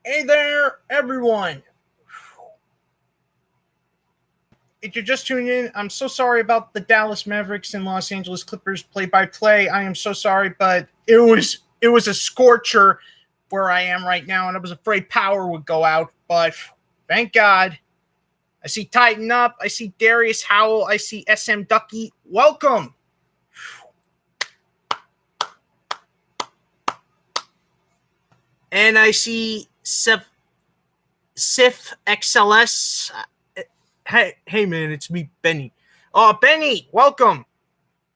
Hey there, everyone. If you're just tuning in, I'm so sorry about the Dallas Mavericks and Los Angeles Clippers play-by-play. I am so sorry, but it was a scorcher where I am right now, and I was afraid power would go out. But thank God, I see Tighten Up, I see Darius Howell, I see SM Ducky. Welcome. And I see Sif XLS. Hey, man, it's me, Benny. Oh, Benny, welcome.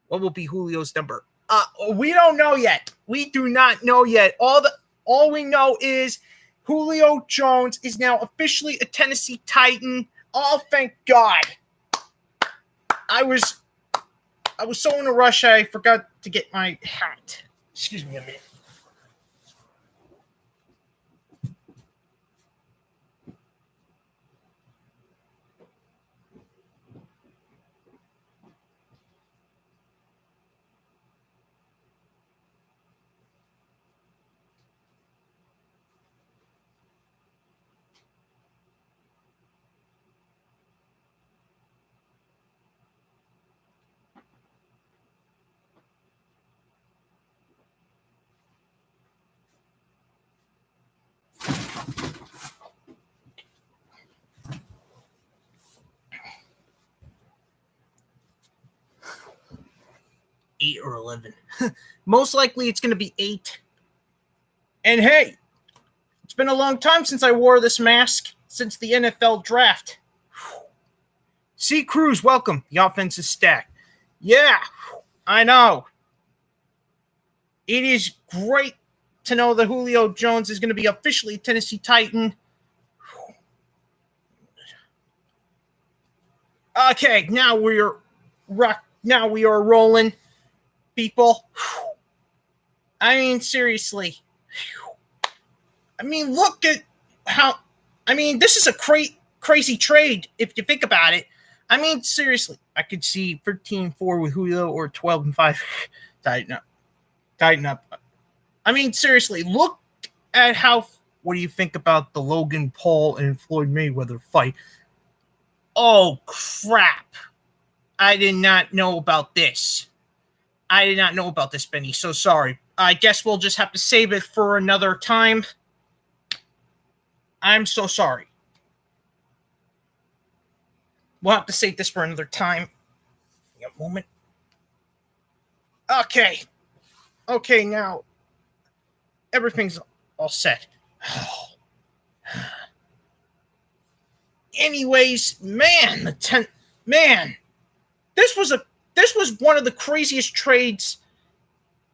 What will be Julio's number? We don't know yet. We do not know yet. All we know is Julio Jones is now officially a Tennessee Titan. Oh, thank God. I was so in a rush I forgot to get my hat. Excuse me a minute. Eight or 11. Most likely it's going to be 8. And hey, it's been a long time since I wore this mask, since the NFL draft. C. Cruz, welcome. The offense is stacked. Yeah, I know. It is great to know that Julio Jones is going to be officially a Tennessee Titan. Okay, now we are rolling, people. I mean, seriously. I mean, look at how. I mean, this is a crazy trade if you think about it. I mean, seriously, I could see 13-4 with Julio or 12-5. Tighten up. I mean, seriously, look at how. What do you think about the Logan Paul and Floyd Mayweather fight? Oh, crap. I did not know about this. Benny. So sorry. I guess we'll just have to save it for another time. I'm so sorry. We'll have to save this for another time. A moment. Okay. Okay, now everything's all set. Anyways, man, this was one of the craziest trades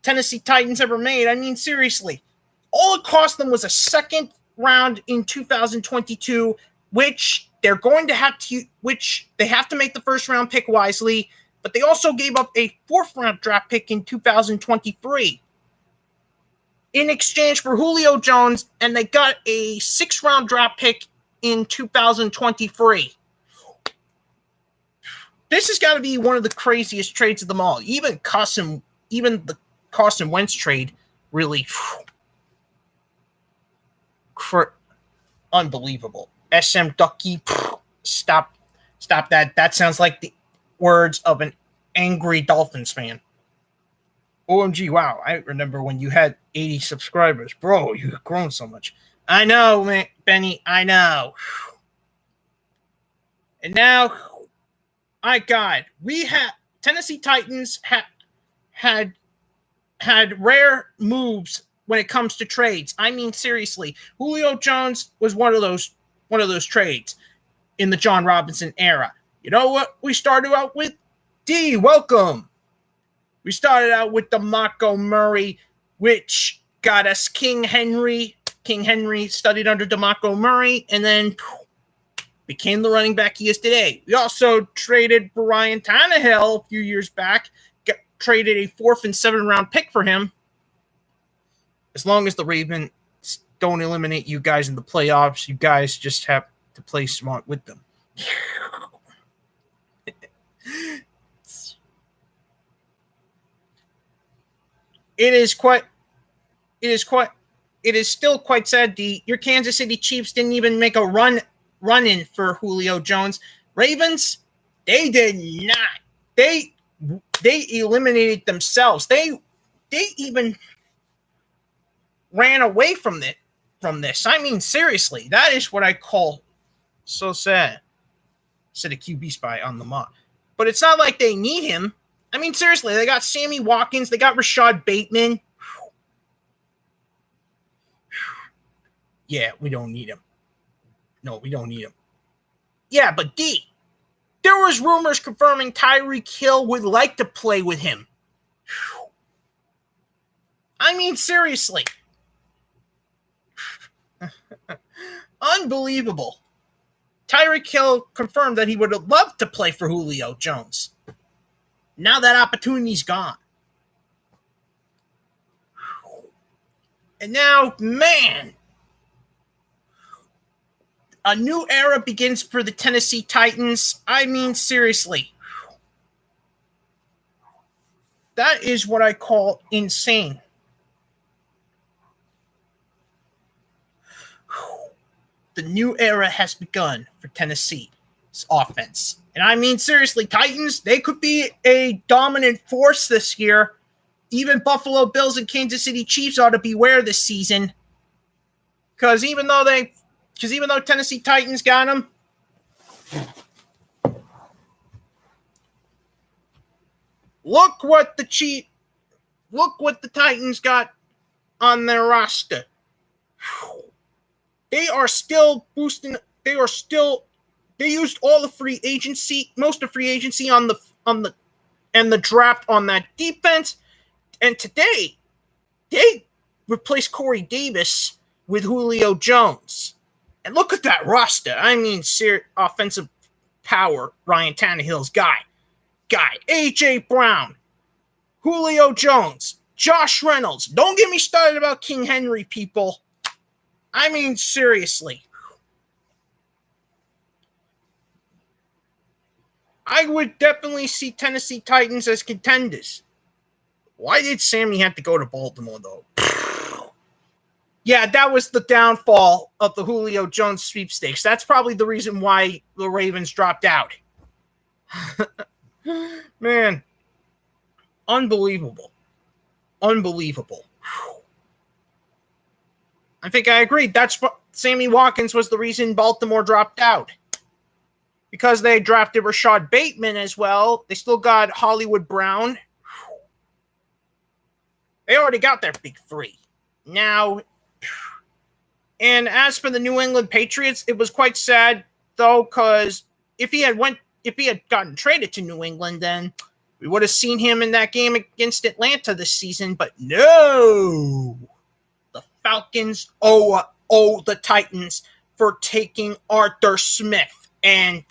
Tennessee Titans ever made. I mean, seriously, all it cost them was a second round in 2022, which they have to make the first round pick wisely, but they also gave up a fourth round draft pick in 2023 in exchange for Julio Jones, and they got a 6th round draft pick in 2023. This has got to be one of the craziest trades of them all. Even the Carson Wentz trade really unbelievable. SM Ducky, stop that. That sounds like the words of an angry Dolphins fan. OMG, wow. I remember when you had 80 subscribers. Bro, you've grown so much. I know, man, Benny, I know. And now, my God, we have Tennessee Titans had rare moves when it comes to trades. I mean, seriously, Julio Jones was one of those trades in the John Robinson era. You know what we started out with? D, welcome. We started out with DeMarco Murray, which got us King Henry. King Henry studied under DeMarco Murray, and then became the running back he is today. We also traded for Ryan Tannehill a few years back, traded a 4th and 7th round pick for him. As long as the Ravens don't eliminate you guys in the playoffs, you guys just have to play smart with them. It is quite it is still quite sad. Your Kansas City Chiefs didn't even make a run in for Julio Jones. Ravens, they did not. They eliminated themselves. They even ran away from this. I mean, seriously, that is what I call so sad. Said a QB spy on the mock. But it's not like they need him. I mean, seriously, they got Sammy Watkins. They got Rashad Bateman. Yeah, we don't need him. No, we don't need him. Yeah, but there was rumors confirming Tyreek Hill would like to play with him. I mean, seriously. Unbelievable. Tyreek Hill confirmed that he would have loved to play for Julio Jones. Now that opportunity's gone. And now, man, a new era begins for the Tennessee Titans. I mean, seriously. That is what I call insane. The new era has begun for Tennessee's offense. And I mean, seriously, Titans, they could be a dominant force this year. Even Buffalo Bills and Kansas City Chiefs ought to beware this season. Because even though Tennessee Titans got them, look what the Titans got on their roster. They are still boosting. They used all the free agency, most of free agency on the draft on that defense. And today, they replaced Corey Davis with Julio Jones. And look at that roster. I mean, offensive power, Ryan Tannehill's guy, A.J. Brown, Julio Jones, Josh Reynolds. Don't get me started about King Henry, people. I mean, seriously. I would definitely see Tennessee Titans as contenders. Why did Sammy have to go to Baltimore, though? Yeah, that was the downfall of the Julio Jones sweepstakes. That's probably the reason why the Ravens dropped out. Man. Unbelievable. I think I agree. That's what Sammy Watkins was the reason Baltimore dropped out. Because they drafted Rashad Bateman as well. They still got Hollywood Brown. They already got their big three. Now, and as for the New England Patriots, it was quite sad, though, because if he had gotten traded to New England, then we would have seen him in that game against Atlanta this season. But no! The Falcons owe the Titans for taking Arthur Smith. And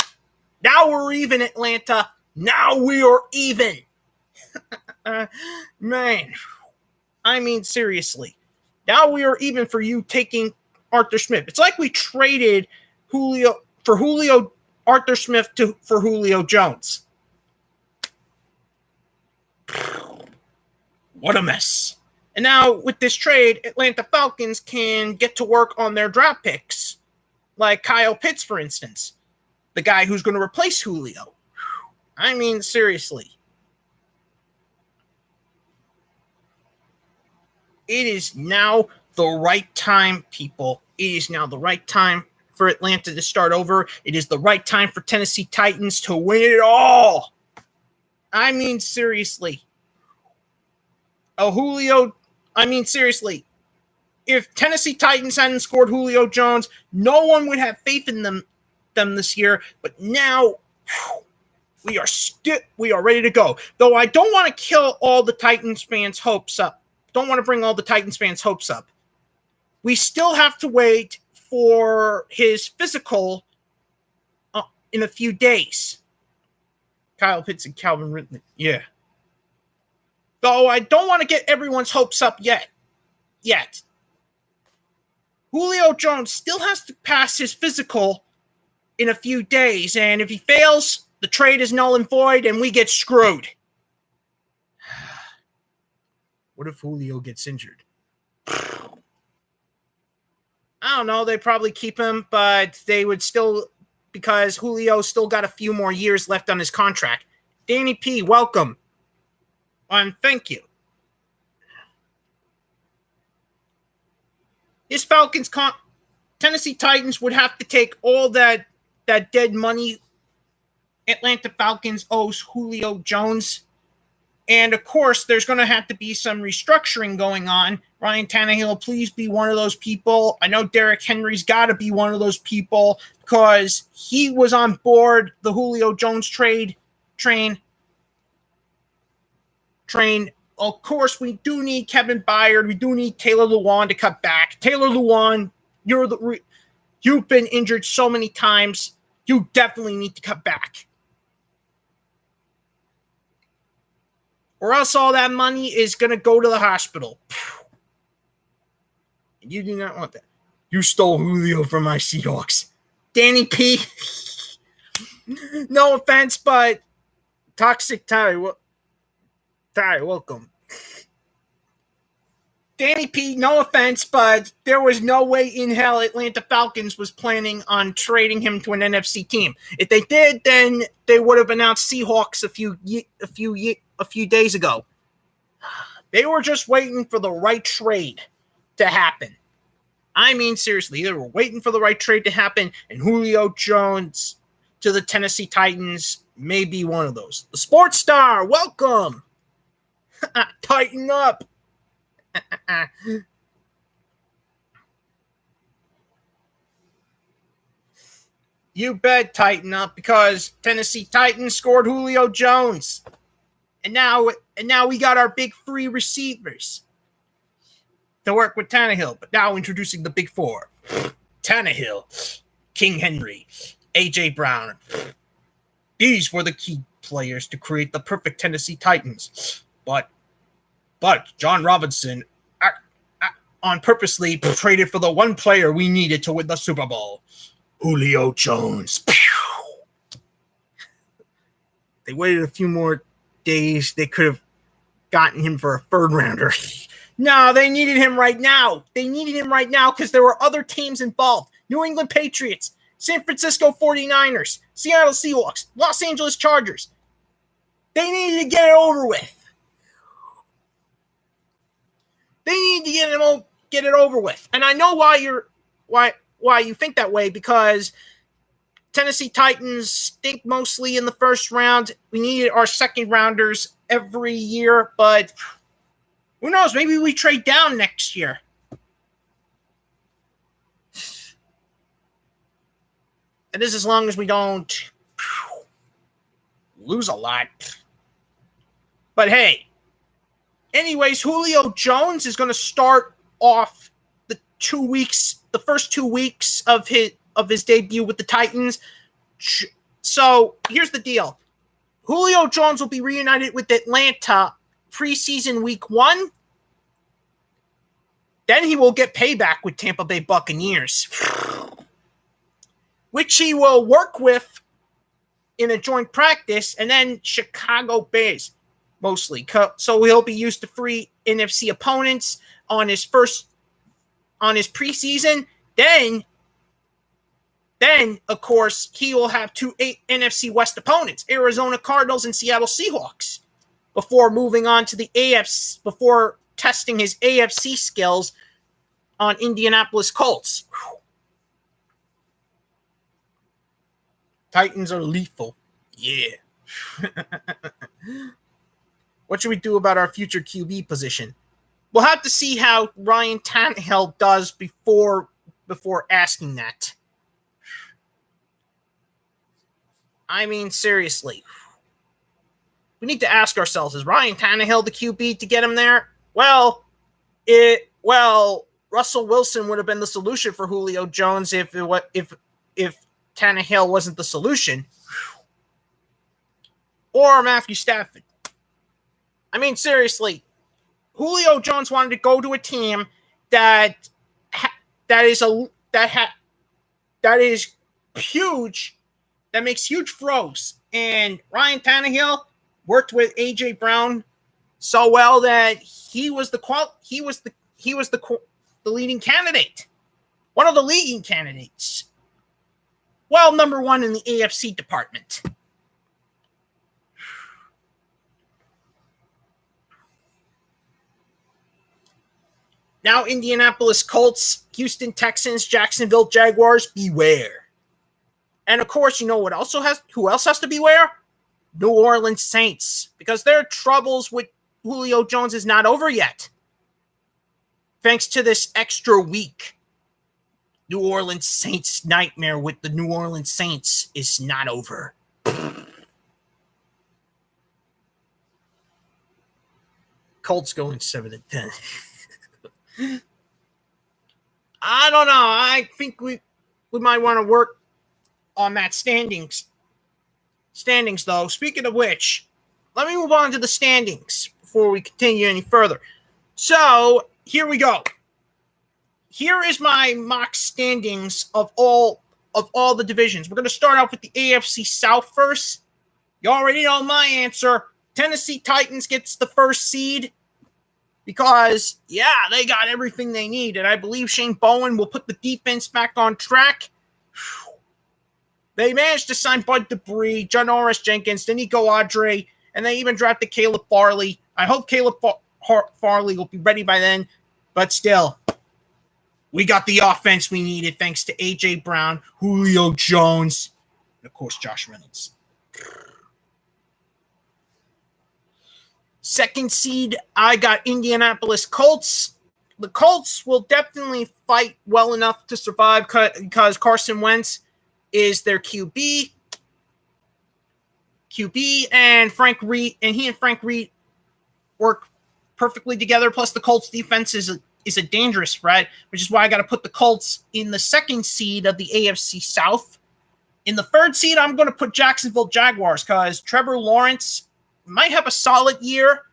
now we're even, Atlanta. Now we are even. Man. I mean, seriously. Now we are even for you taking Arthur Smith. It's like we traded Arthur Smith for Julio Jones. What a mess. And now with this trade, Atlanta Falcons can get to work on their draft picks. Like Kyle Pitts, for instance. The guy who's going to replace Julio. I mean, seriously. It is now the right time, people. It is now the right time for Atlanta to start over. It is the right time for Tennessee Titans to win it all. I mean, seriously. Seriously. If Tennessee Titans hadn't scored Julio Jones, no one would have faith in them this year. But now we are ready to go. Though I don't want to kill all the Titans fans' hopes up. Don't want to bring all the Titans fans' hopes up. We still have to wait for his physical in a few days. Kyle Pitts and Calvin Ridley. Yeah. Though I don't want to get everyone's hopes up yet. Julio Jones still has to pass his physical in a few days. And if he fails, the trade is null and void and we get screwed. What if Julio gets injured? I don't know. They probably keep him, but they would still, because Julio still got a few more years left on his contract. Danny P, welcome. And thank you. His Tennessee Titans would have to take all that dead money Atlanta Falcons owes Julio Jones. And of course, there's going to have to be some restructuring going on. Ryan Tannehill, please be one of those people. I know Derrick Henry's got to be one of those people because he was on board the Julio Jones train. Of course, we do need Kevin Byard. We do need Taylor Lewan to cut back. Taylor Lewan, you've been injured so many times. You definitely need to cut back. Or else all that money is going to go to the hospital. You do not want that. You stole Julio from my Seahawks. Danny P. No offense, but Toxic Ty, welcome. Danny P, no offense, but there was no way in hell Atlanta Falcons was planning on trading him to an NFC team. If they did, then they would have announced Seahawks a few days ago. They were just waiting for the right trade to happen. I mean, seriously, they were waiting for the right trade to happen, and Julio Jones to the Tennessee Titans may be one of those. The Sports Star, welcome. Tighten up. You bet tighten up because Tennessee Titans scored Julio Jones. And now we got our big free receivers to work with Tannehill. But now introducing the big four. Tannehill, King Henry, A.J. Brown. These were the key players to create the perfect Tennessee Titans. But John Robinson on purposely traded for the one player we needed to win the Super Bowl, Julio Jones. They waited a few more days. They could have gotten him for a third rounder. No, they needed him right now. They needed him right now because there were other teams involved. New England Patriots, San Francisco 49ers, Seattle Seahawks, Los Angeles Chargers. They needed to get it over with. They need to get it over with. And I know why you think that way, because Tennessee Titans stink mostly in the first round. We needed our second rounders every year, but who knows? Maybe we trade down next year. And this as long as we don't lose a lot. But hey, anyways, Julio Jones is going to start off the first 2 weeks of his debut with the Titans. So here's the deal. Julio Jones will be reunited with Atlanta preseason week 1. Then he will get payback with Tampa Bay Buccaneers, which he will work with in a joint practice, and then Chicago Bears mostly. So he'll be used to free NFC opponents on his preseason. Then, of course, he will have 2 NFC West opponents, Arizona Cardinals and Seattle Seahawks, before moving on to the AFC, before testing his AFC skills on Indianapolis Colts. Titans are lethal. Yeah. What should we do about our future QB position? We'll have to see how Ryan Tannehill does before asking that. I mean, seriously. We need to ask ourselves, is Ryan Tannehill the QB to get him there? Well, Russell Wilson would have been the solution for Julio Jones if Tannehill wasn't the solution. Or Matthew Stafford. I mean, seriously, Julio Jones wanted to go to a team that is huge, that makes huge throws. And Ryan Tannehill worked with A.J. Brown so well that he was the leading candidate. one of the leading candidates. Well, number one in the AFC department. Now, Indianapolis Colts, Houston Texans, Jacksonville Jaguars, beware. And of course, you know what who else has to beware? New Orleans Saints, because their troubles with Julio Jones is not over yet. Thanks to this extra week, New Orleans Saints nightmare with the New Orleans Saints is not over. Colts going 7-10. I don't know. I think we might want to work on that standings. Standings, though. Speaking of which, let me move on to the standings before we continue any further. So, here we go. Here is my mock standings of all the divisions. We're going to start off with the AFC South first. You already know my answer. Tennessee Titans gets the first seed because, yeah, they got everything they need. And I believe Shane Bowen will put the defense back on track. They managed to sign Bud Dupree, Janoris Jenkins, Danico Audrey, and they even drafted Caleb Farley. I hope Caleb Farley will be ready by then. But still, we got the offense we needed thanks to A.J. Brown, Julio Jones, and, of course, Josh Reynolds. Second seed, I got Indianapolis Colts. The Colts will definitely fight well enough to survive because Carson Wentz is their QB, and Frank Reed, and he and Frank Reed work perfectly together. Plus, the Colts defense is a dangerous threat, which is why I got to put the Colts in the second seed of the AFC South. In the third seed, I'm going to put Jacksonville Jaguars because Trevor Lawrence might have a solid year,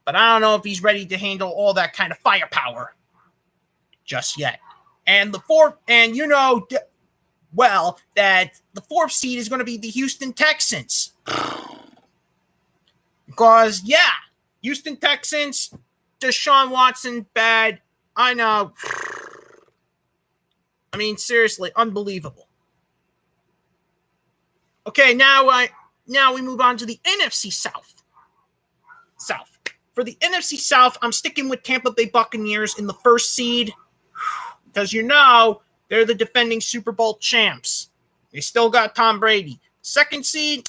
but I don't know if he's ready to handle all that kind of firepower just yet. And the fourth, and you know well that the fourth seed is going to be the Houston Texans. Because, yeah, Houston Texans, Deshaun Watson, bad. I know. I mean, seriously, unbelievable. Okay, now we move on to the NFC South. For the NFC South, I'm sticking with Tampa Bay Buccaneers in the first seed because, you know, they're the defending Super Bowl champs. They still got Tom Brady. Second seed,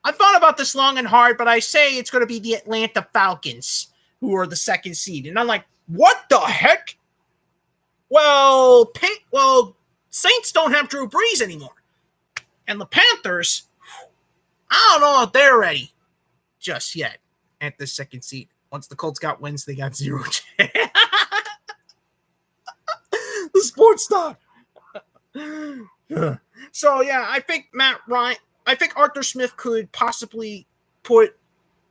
I thought about this long and hard, but I say it's going to be the Atlanta Falcons who are the second seed. And I'm like, what the heck? Well, Saints don't have Drew Brees anymore. And the Panthers, I don't know if they're ready just yet at the second seed. Once the Colts got wins, they got 0 chance. The sports star. So, yeah, I think Arthur Smith could possibly put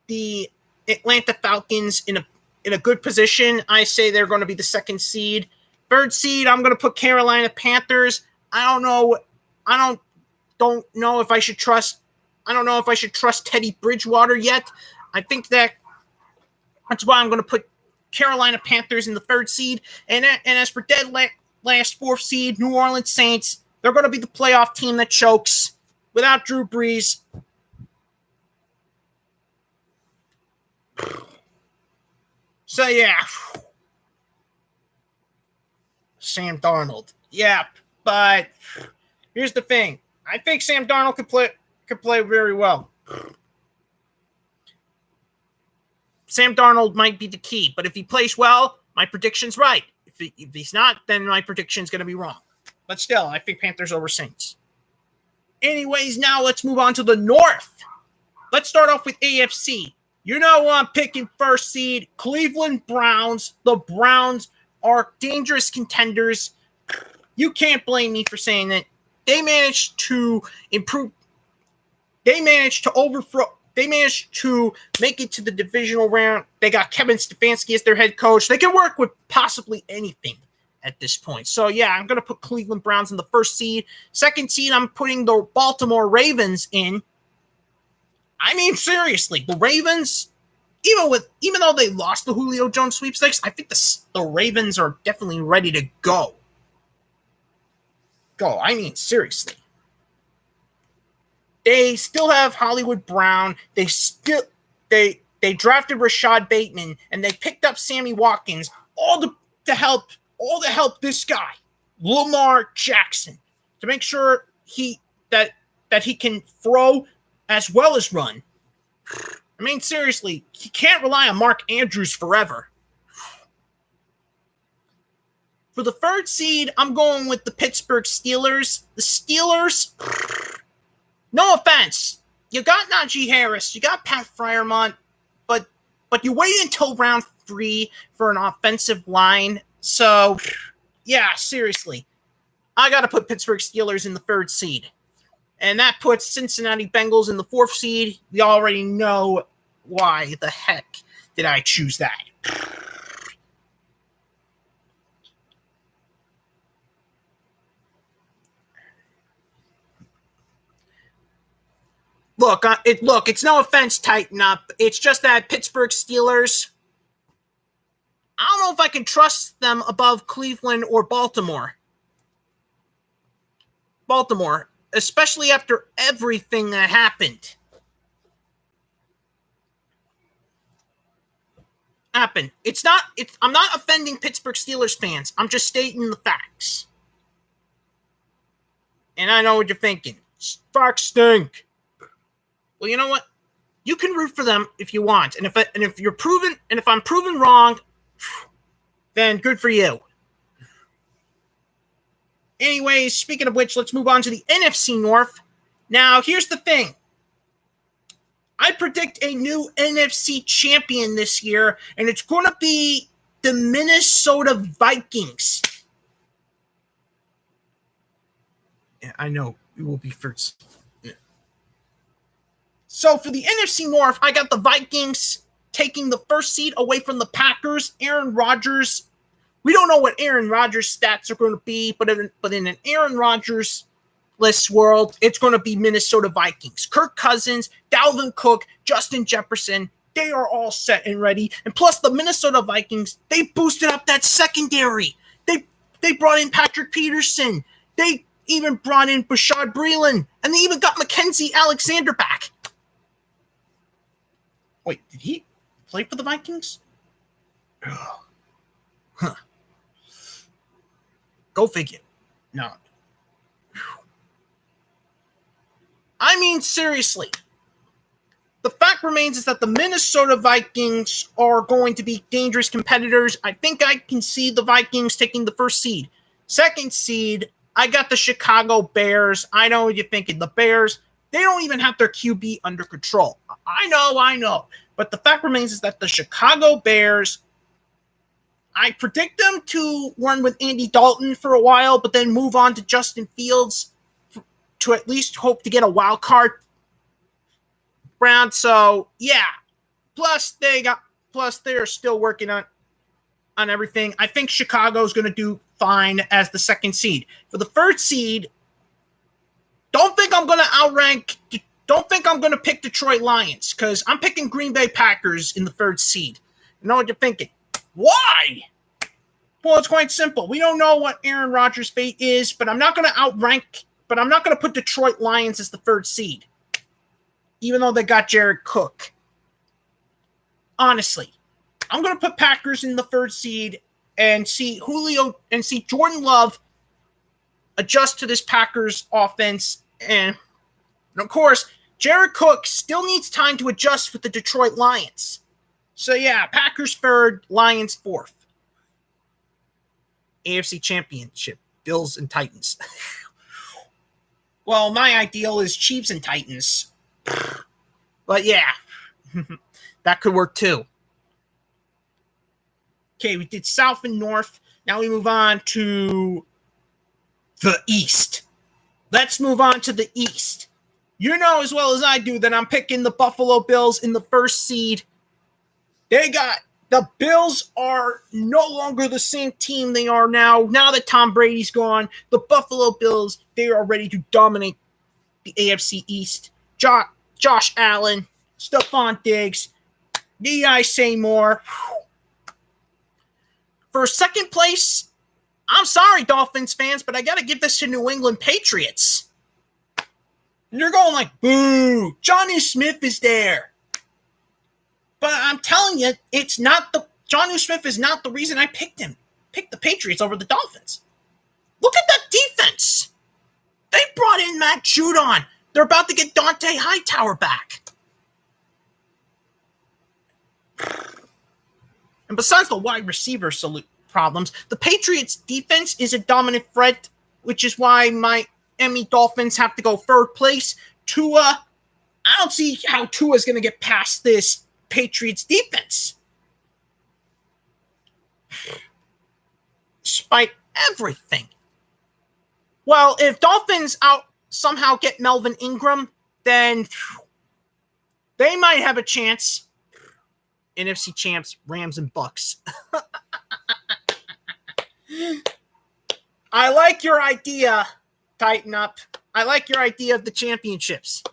the Atlanta Falcons in a good position. I say they're going to be the second seed. Third seed, I'm going to put Carolina Panthers. I don't know if I should trust Teddy Bridgewater yet. I think that's why I'm going to put Carolina Panthers in the third seed. And as for dead last fourth seed, New Orleans Saints, they're going to be the playoff team that chokes without Drew Brees. So, yeah. Sam Darnold. Yeah, but here's the thing. I think Sam Darnold could play very well. Sam Darnold might be the key, but if he plays well, my prediction's right. If he's not, then my prediction's going to be wrong. But still, I think Panthers over Saints. Anyways, now let's move on to the North. Let's start off with AFC. You know what I'm picking first seed, Cleveland Browns. The Browns are dangerous contenders. You can't blame me for saying that. They managed to improve. They managed to make it to the divisional round. They got Kevin Stefanski as their head coach. They can work with possibly anything at this point. So, yeah, I'm going to put Cleveland Browns in the first seed. Second seed, I'm putting the Baltimore Ravens in. I mean, seriously, the Ravens, even though they lost the Julio Jones sweepstakes, I think the Ravens are definitely ready to go. I mean, seriously. They still have Hollywood Brown. They drafted Rashad Bateman, and they picked up Sammy Watkins, all to help this guy, Lamar Jackson, to make sure that he can throw as well as run. I mean, seriously, he can't rely on Mark Andrews forever. For the third seed, I'm going with the Pittsburgh Steelers. The Steelers, no offense, you got Najee Harris, you got Pat Freiermuth, but you waited until round 3 for an offensive line. So, yeah, seriously, I got to put Pittsburgh Steelers in the third seed. And that puts Cincinnati Bengals in the 4th seed. We already know why the heck did I choose that. Look, it's no offense, tighten up. It's just that Pittsburgh Steelers, I don't know if I can trust them above Cleveland or Baltimore. Especially after everything that happened. I'm not offending Pittsburgh Steelers fans. I'm just stating the facts. And I know what you're thinking. Facts stink. Well, you know what? You can root for them if you want. And if I'm proven wrong, then good for you. Anyways, speaking of which, let's move on to the NFC North. Now, here's the thing. I predict a new NFC champion this year, and it's going to be the Minnesota Vikings. Yeah, I know. It will be first. Yeah. So, for the NFC North, I got the Vikings taking the first seed away from the Packers. Aaron Rodgers. We don't know what Aaron Rodgers' stats are going to be, but in an Aaron Rodgers-less world, it's going to be Minnesota Vikings. Kirk Cousins, Dalvin Cook, Justin Jefferson, they are all set and ready. And plus, the Minnesota Vikings, they boosted up that secondary. They brought in Patrick Peterson. They even brought in Bashad Breeland. And they even got Mackenzie Alexander back. Wait, did he play for the Vikings? Huh. Go figure. No. I mean, seriously. The fact remains is that the Minnesota Vikings are going to be dangerous competitors. I think I can see the Vikings taking the first seed. Second seed, I got the Chicago Bears. I know what you're thinking. The Bears, they don't even have their QB under control. I know. But the fact remains is that the Chicago Bears, I predict them to run with Andy Dalton for a while, but then move on to Justin Fields to at least hope to get a wild card round. So yeah. Plus they're still working on everything. I think Chicago's going to do fine as the second seed. For the third seed, don't think I'm going to pick Detroit Lions, because I'm picking Green Bay Packers in the third seed. You know what you're thinking? Why? Well, it's quite simple. We don't know what Aaron Rodgers' fate is, but I'm not going to put Detroit Lions as the third seed, even though they got Jared Cook. Honestly, I'm going to put Packers in the third seed and see Jordan Love adjust to this Packers offense. And of course, Jared Cook still needs time to adjust with the Detroit Lions. So yeah, Packers third, Lions fourth. AFC Championship, Bills and Titans. Well, my ideal is Chiefs and Titans. But yeah, that could work too. Okay, we did South and North. Now we move on to the East. Let's move on to the East. You know as well as I do that I'm picking the Buffalo Bills in the first seed. The Bills are no longer the same team they are now. Now that Tom Brady's gone, the Buffalo Bills, they are ready to dominate the AFC East. Josh Allen, Stephon Diggs, Need I say more? For second place, I'm sorry, Dolphins fans, but I got to give this to New England Patriots. And you're going like, boo, Jonnu Smith is there. But I'm telling you, it's not Jonnu Smith is not the reason I picked him. Picked the Patriots over the Dolphins. Look at that defense. They brought in Matt Judon. They're about to get Dante Hightower back. And besides the wide receiver problems, the Patriots' defense is a dominant threat, which is why my Miami Dolphins have to go third place. Tua, I don't see how Tua is going to get past this Patriots defense. Despite everything. Well, if Dolphins somehow get Melvin Ingram, then they might have a chance. NFC champs, Rams and Bucks. I like your idea, Tighten Up. I like your idea of the championships.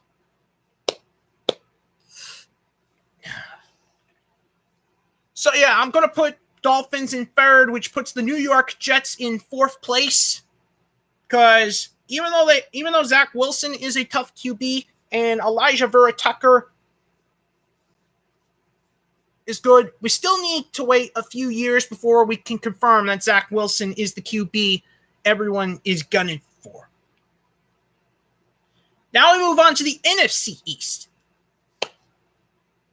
So, yeah, I'm going to put Dolphins in third, which puts the New York Jets in fourth place. Because even though Zach Wilson is a tough QB and Elijah Vera Tucker is good, we still need to wait a few years before we can confirm that Zach Wilson is the QB everyone is gunning for. Now we move on to the NFC East.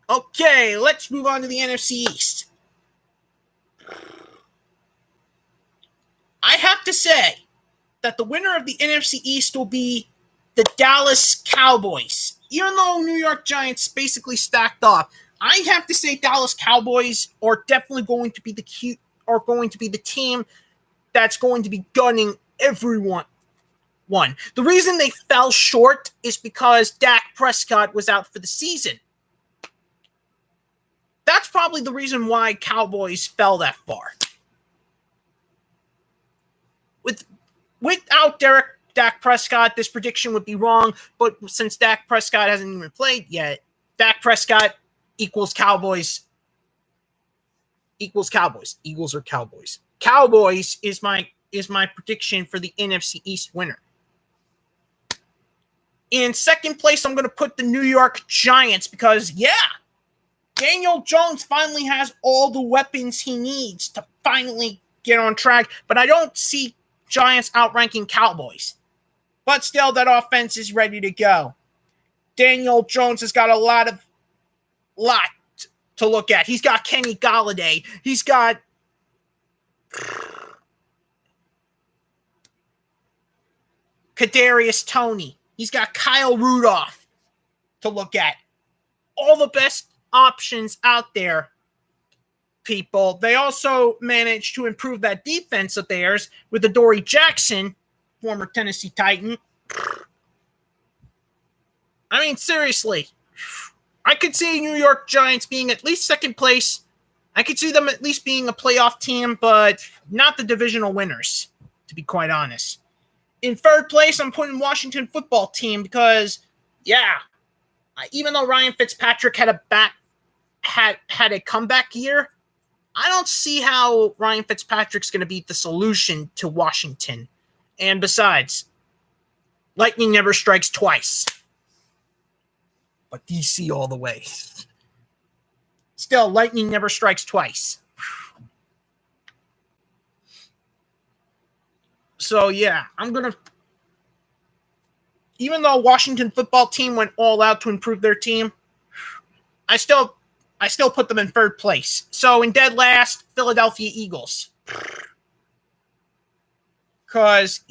Okay, let's move on to the NFC East. I have to say that the winner of the NFC East will be the Dallas Cowboys. Even though New York Giants basically stacked up, I have to say Dallas Cowboys are definitely going to be the team that's going to be gunning everyone. The reason they fell short is because Dak Prescott was out for the season. That's probably the reason why Cowboys fell that far. Without Dak Prescott, this prediction would be wrong, but since Dak Prescott hasn't even played yet, Dak Prescott equals Cowboys. Equals Cowboys. Eagles or Cowboys. Cowboys is my prediction for the NFC East winner. In second place, I'm going to put the New York Giants because, Daniel Jones finally has all the weapons he needs to finally get on track, but I don't see Giants outranking Cowboys. But still, that offense is ready to go. Daniel Jones has got a lot to look at. He's got Kenny Golladay. He's got Kadarius Toney. He's got Kyle Rudolph to look at. All the best options out there, people. They also managed to improve that defense of theirs with Adoree Jackson, former Tennessee Titan. I mean, seriously. I could see New York Giants being at least second place. I could see them at least being a playoff team, but not the divisional winners, to be quite honest. In third place, I'm putting Washington football team because, even though Ryan Fitzpatrick had a comeback year, I don't see how Ryan Fitzpatrick's going to be the solution to Washington. And besides, lightning never strikes twice. But DC all the way. Still, lightning never strikes twice. So, I'm going to... Even though Washington football team went all out to improve their team, I still put them in third place. So, in dead last, Philadelphia Eagles. Because,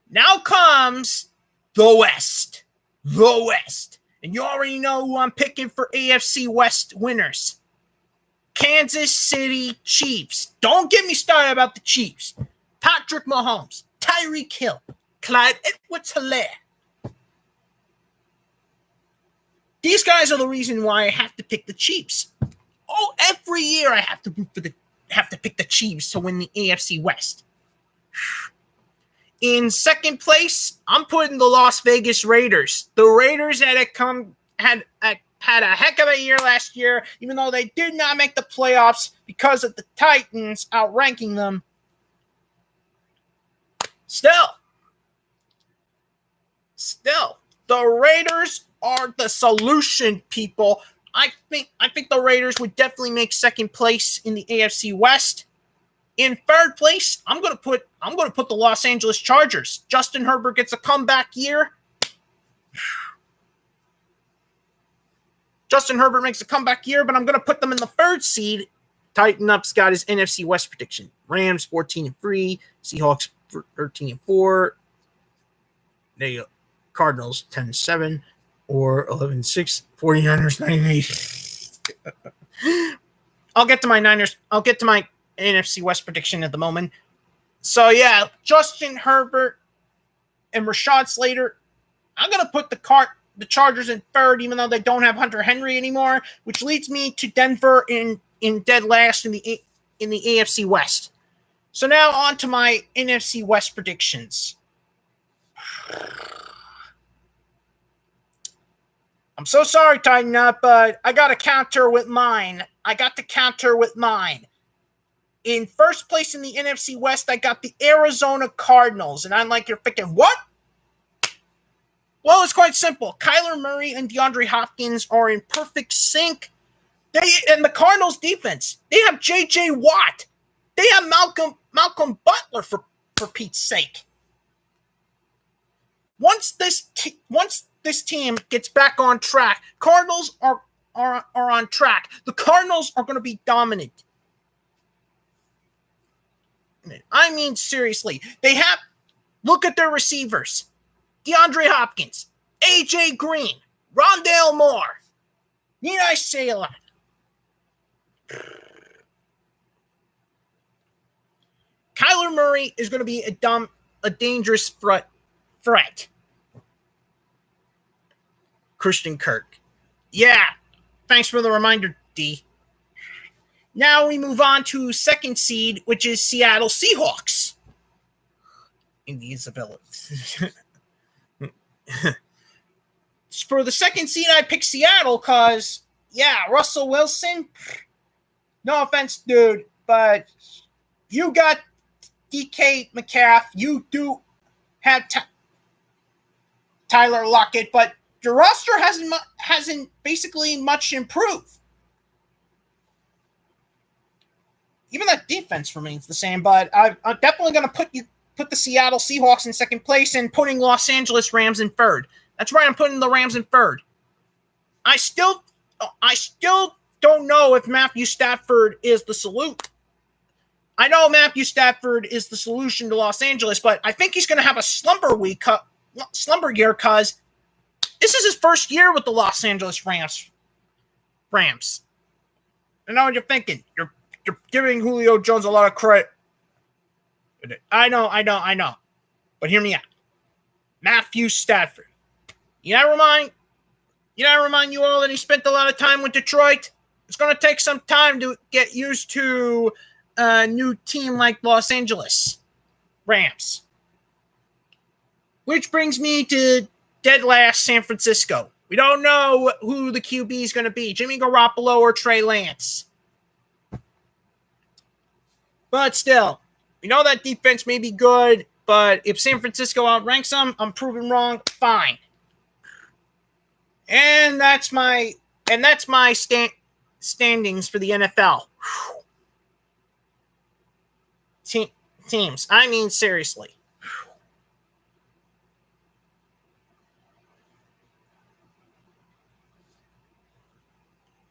Now comes the West. The West. And you already know who I'm picking for AFC West winners. Kansas City Chiefs. Don't get me started about the Chiefs. Patrick Mahomes, Tyreek Hill, Clyde Edwards-Helaire. These guys are the reason why I have to pick the Chiefs. Oh, every year I have to pick the Chiefs to win the AFC West. In second place, I'm putting the Las Vegas Raiders. The Raiders had a heck of a year last year, even though they did not make the playoffs because of the Titans outranking them. Still, the Raiders are the solution, people. I think the Raiders would definitely make second place in the AFC West. In third place, I'm gonna put the Los Angeles Chargers. Justin Herbert gets a comeback year. Justin Herbert makes a comeback year, but I'm gonna put them in the third seed. Tighten up's got his NFC West prediction. Rams 14-3, Seahawks 13-4. There you go. Cardinals 10-7 or 11-6. 49ers 9-8. I'll get to my Niners. I'll get to my NFC West prediction at the moment. So yeah, Justin Herbert and Rashad Slater. I'm gonna put the Chargers in third, even though they don't have Hunter Henry anymore, which leads me to Denver in dead last in the AFC West. So now on to my NFC West predictions. I'm so sorry, Tighten Up, but I got to counter with mine. In first place in the NFC West, I got the Arizona Cardinals. And I'm like, you're thinking, what? Well, it's quite simple. Kyler Murray and DeAndre Hopkins are in perfect sync. And the Cardinals defense, they have J.J. Watt. They have Malcolm Butler, for Pete's sake. Once this team gets back on track, Cardinals are on track. The Cardinals are going to be dominant. I mean, seriously. Look at their receivers. DeAndre Hopkins, A.J. Green, Rondale Moore. Need I say a lot? Kyler Murray is going to be a dangerous threat. Christian Kirk. Yeah. Thanks for the reminder, D. Now we move on to second seed, which is Seattle Seahawks. Indians available. For the second seed, I picked Seattle because, yeah, Russell Wilson. No offense, dude, but you got DK Metcalf. You do have Tyler Lockett, but the roster hasn't basically much improved. Even that defense remains the same, but I'm definitely going to put the Seattle Seahawks in second place and putting Los Angeles Rams in third. That's right, I'm putting the Rams in third. I still don't know if Matthew Stafford is the solution. I know Matthew Stafford is the solution to Los Angeles, but I think he's going to have a slumber year because this is his first year with the Los Angeles Rams. I know what you're thinking. You're giving Julio Jones a lot of credit. I know. But hear me out. Matthew Stafford. You know, remind you all that he spent a lot of time with Detroit. It's going to take some time to get used to a new team like Los Angeles Rams. Which brings me to dead last San Francisco. We don't know who the QB is going to be, Jimmy Garoppolo or Trey Lance. But still, we know that defense may be good, but if San Francisco outranks them, I'm proven wrong. Fine. And that's my standings for the NFL. Teams. I mean, seriously.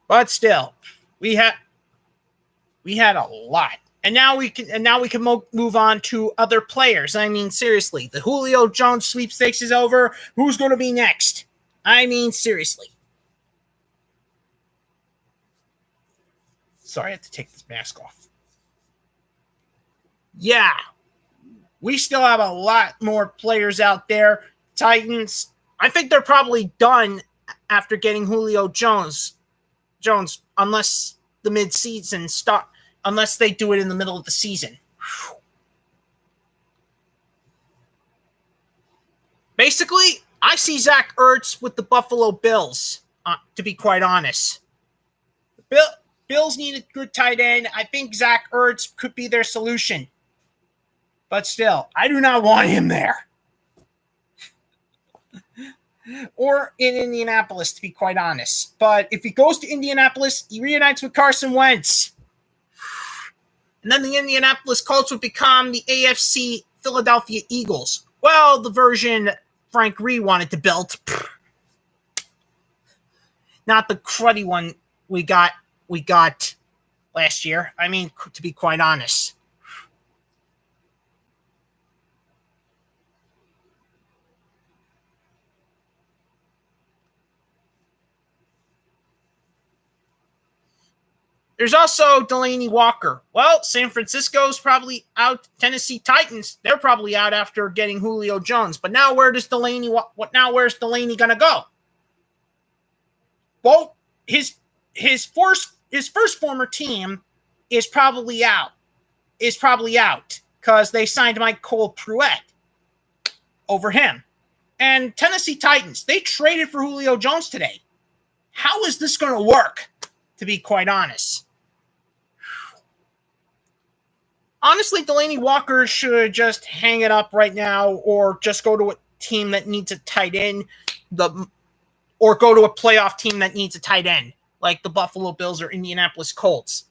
But still, we had a lot. And now we can move on to other players. I mean, seriously, the Julio Jones sweepstakes is over. Who's going to be next? I mean, seriously. Sorry, I have to take this mask off. Yeah, we still have a lot more players out there. Titans, I think they're probably done after getting Julio Jones, unless the mid-season start. Unless they do it in the middle of the season. Basically, I see Zach Ertz with the Buffalo Bills, to be quite honest. Bills need a good tight end. I think Zach Ertz could be their solution. But still, I do not want him there. Or in Indianapolis, to be quite honest. But if he goes to Indianapolis, he reunites with Carson Wentz. And then the Indianapolis Colts would become the AFC Philadelphia Eagles. Well, the version Frank Reed wanted to build. Not the cruddy one we got last year. I mean, to be quite honest. There's also Delaney Walker. Well, San Francisco's probably out. Tennessee Titans, they're probably out after getting Julio Jones. But now where's Delaney gonna go? Well, his first former team is probably out. Because they signed Mike Cole Pruitt over him. And Tennessee Titans, they traded for Julio Jones today. How is this going to work, to be quite honest? Honestly, Delaney Walker should just hang it up right now or just go to a team that needs a tight end, or go to a playoff team that needs a tight end, like the Buffalo Bills or Indianapolis Colts,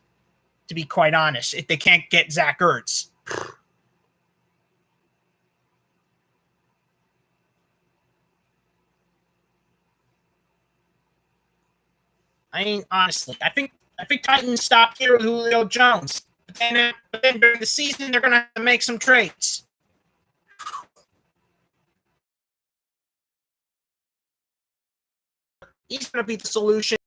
to be quite honest, if they can't get Zach Ertz. I mean, honestly, I think Titans stop here with Julio Jones. But then during the season, they're going to have to make some trades. He's going to be the solution.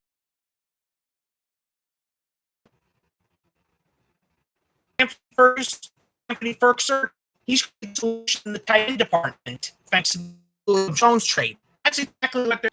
First, Anthony Ferguson, he's the solution in the tight end department, thanks to the Jones trade. That's exactly what they're